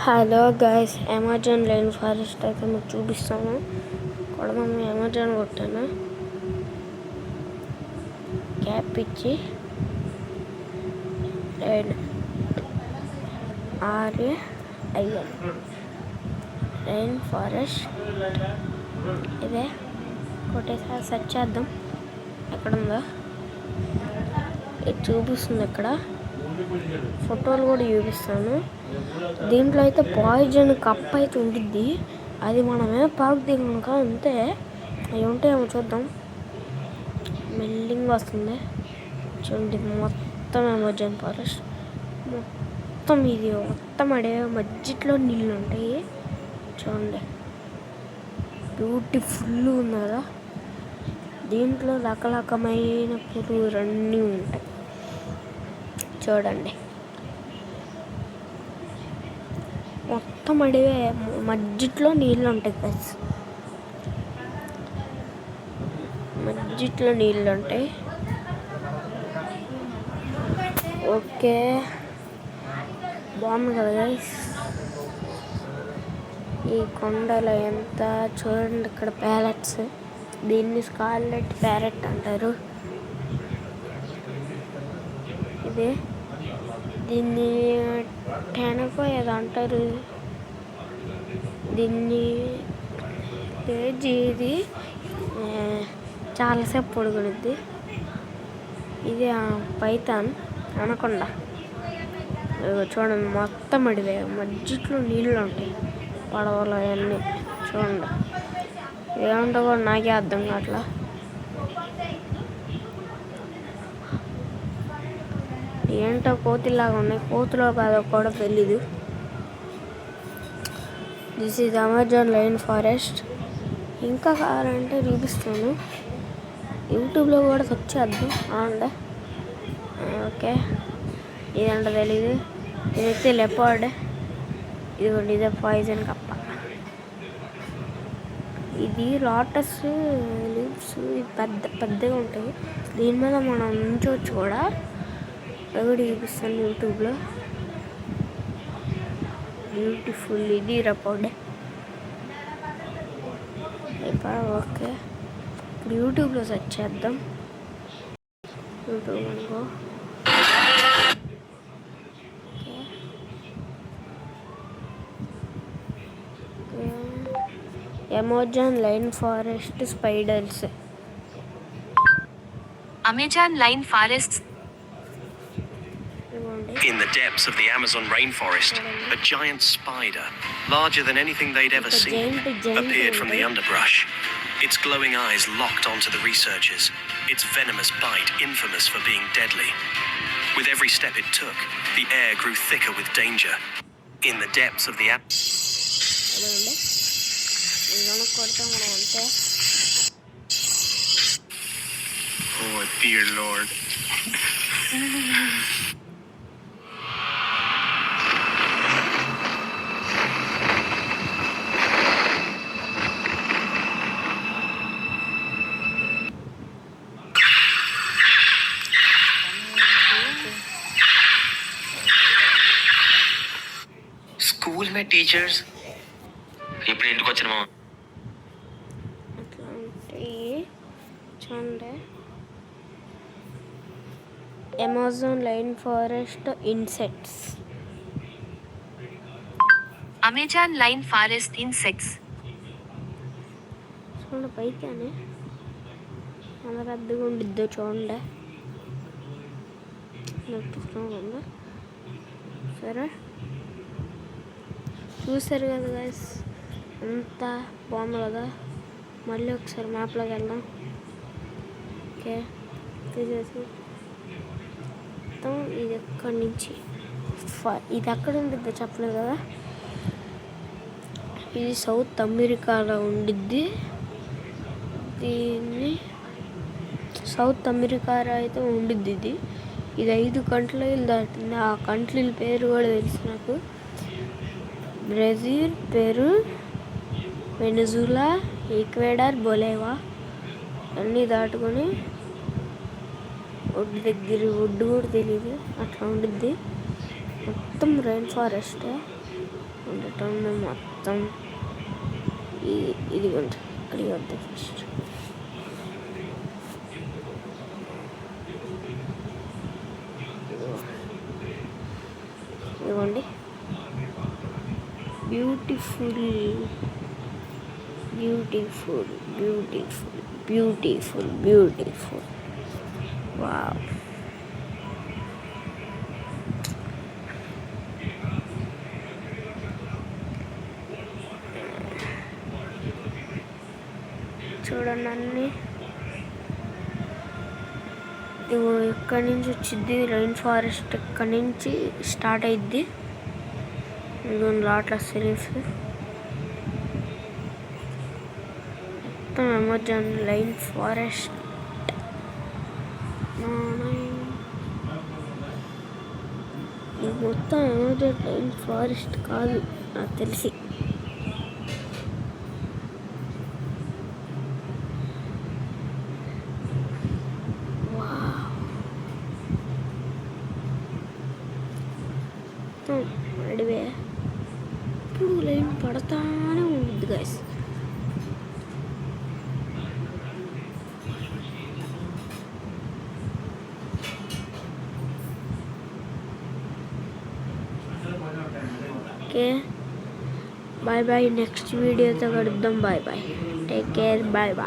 Hello guys, Amazon line forest అయితే మీకు చూపిస్తాను. కూడా మనం అమెజాన్ కొట్టాను, క్యాప్ ఇచ్చి రైన్ RAIN రైన్ ఫారెస్ట్ ఇదే కొట్టేసారి సెర్చ్ చేద్దాం ఎక్కడుందో. ఇది చూపిస్తుంది, ఇక్కడ ఫోటోలు కూడా చూపిస్తాను. దీంట్లో అయితే పాయిజన్ కప్ అయితే ఉంటుంది. అది మనమే పాకుది కనుక అంతే, అవి ఉంటాయేమో చూద్దాం. మెల్లింగ్ వస్తుంది చూడండి. మొత్తం అమెజాన్ ఫారెస్ట్ మొత్తం ఇది మొత్తం అడవి మధ్యలో నీళ్ళు ఉంటాయి చూడండి. బ్యూటిఫుల్ ఉంది కదా. దీంట్లో రకరకమైన పురుగులు అన్నీ ఉంటాయి చూడండి. మొత్తం అడివే మధ్యలో నీళ్ళు ఉంటాయి గైస్, మధ్యలో నీళ్ళు ఉంటాయి. ఓకే, బాగుంది కదా గైస్. ఈ కొండలు ఎంత చూడండి. ఇక్కడ ప్యారెట్స్, దీన్ని స్కార్లెట్ ప్యారెట్ అంటారు. ఇది దీన్ని టెనకో ఏదో అంటారు. దీన్ని కేజీ ఇది చాలాసేపు పొడుగునిద్ది. ఇది పైథాన్ అనకొండ. చూడండి, మొత్తం అడివే మధ్యలో నీళ్ళు ఉంటాయి, పడవలు అవన్నీ చూడండి. ఏముంటో కూడా నాకే అర్థం కావట్లా. ఏంటో కోతిలాగా ఉన్నాయి, కోతులో కాదో కూడా తెలీదు. This is Amazon line forest. ఇంకా కావాలంటే చూపిస్తాను, యూట్యూబ్లో కూడా సెర్చ్ చేద్దాం. అండి ఓకే, ఇదంటే తెలీదు. ఇదైతే లెపర్డ్. ఇదిగోండి, ఇదే పాయిజన్ కప్ప. ఇది లోటస్ లీవ్స్, ఇది పెద్దగా ఉంటాయి. దీని మీద మనం ఉంచవచ్చు కూడా. ఒకటి చూపిస్తాను యూట్యూబ్లో. బ్యూటిఫుల్. ఇది లెపర్డ్. ఓకే, ఇప్పుడు యూట్యూబ్లో సెర్చ్ చేద్దాం. యూట్యూబ్ అనుకో. Amazon line forest spiders. Amazon line forests. In the depths of the Amazon rainforest, a giant spider, larger than anything they'd ever seen, appeared from the underbrush. Its glowing eyes locked onto the researchers, its venomous bite infamous for being deadly. With every step it took, the air grew thicker with danger. In the depths of the Oh dear Lord. School में teachers ఇప్పుడు ఇంటికి వచ్చిన చూడండి. Amazon line forest insects. Amazon line forest insects. చూడండి, పైకానే అంత పెద్దగా ఉండిద్దో చూడండి. ఉందా సరే, చూసారు కదా గైస్, అంత బాగుంది కదా. మళ్ళీ ఒకసారి మ్యాప్లోకి వెళ్దాం. ఓకే, తీసేసి మొత్తం ఇది ఎక్కడి నుంచి ఇది ఎక్కడ ఉండిద్దో చెప్పలేదు కదా. ఇది సౌత్ అమెరికాలో ఉండిద్ది. దీన్ని సౌత్ అమెరికాలో అయితే ఉండిద్ది. ఇది 5 కంట్రీలు దాటింది. ఆ కంట్రీల పేరు కూడా తెలుసు నాకు. బ్రెజిల్, పెరు, వెనిజులా, ఈక్వెడార్, బొలేవా అన్నీ దాటుకొని ఒడ్డు దగ్గర ఒడ్డు కూడా తెలియదు అట్లా ఉండిద్ది. మొత్తం రైన్ ఫారెస్టే. ఉండటంలో మొత్తం ఇది ఉంది. ఇక్కడికి వద్దాం ఫస్ట్. ఇదిగోండి, beautiful beautiful beautiful beautiful beautiful. Wow, చూడండి అన్నీ. ఇదిగో ఎక్కడి నుంచి వచ్చింది రైన్ ఫారెస్ట్, ఎక్కడి నుంచి స్టార్ట్ అయింది. ఇదిగోండి రాట్ల సిరీస్ మొత్తం అమెజాన్ రైన్ ఫారెస్ట్. ఇది మొత్తం అమెజాన్ రైన్ ఫారెస్ట్ కాదు నాకు తెలిసి. అడివే ఇప్పుడు లైన్ పడతానే ఉంటుంది guys. Okay, bye bye. Next వీడియోతో కలుద్దాం. Bye bye, take care, bye bye.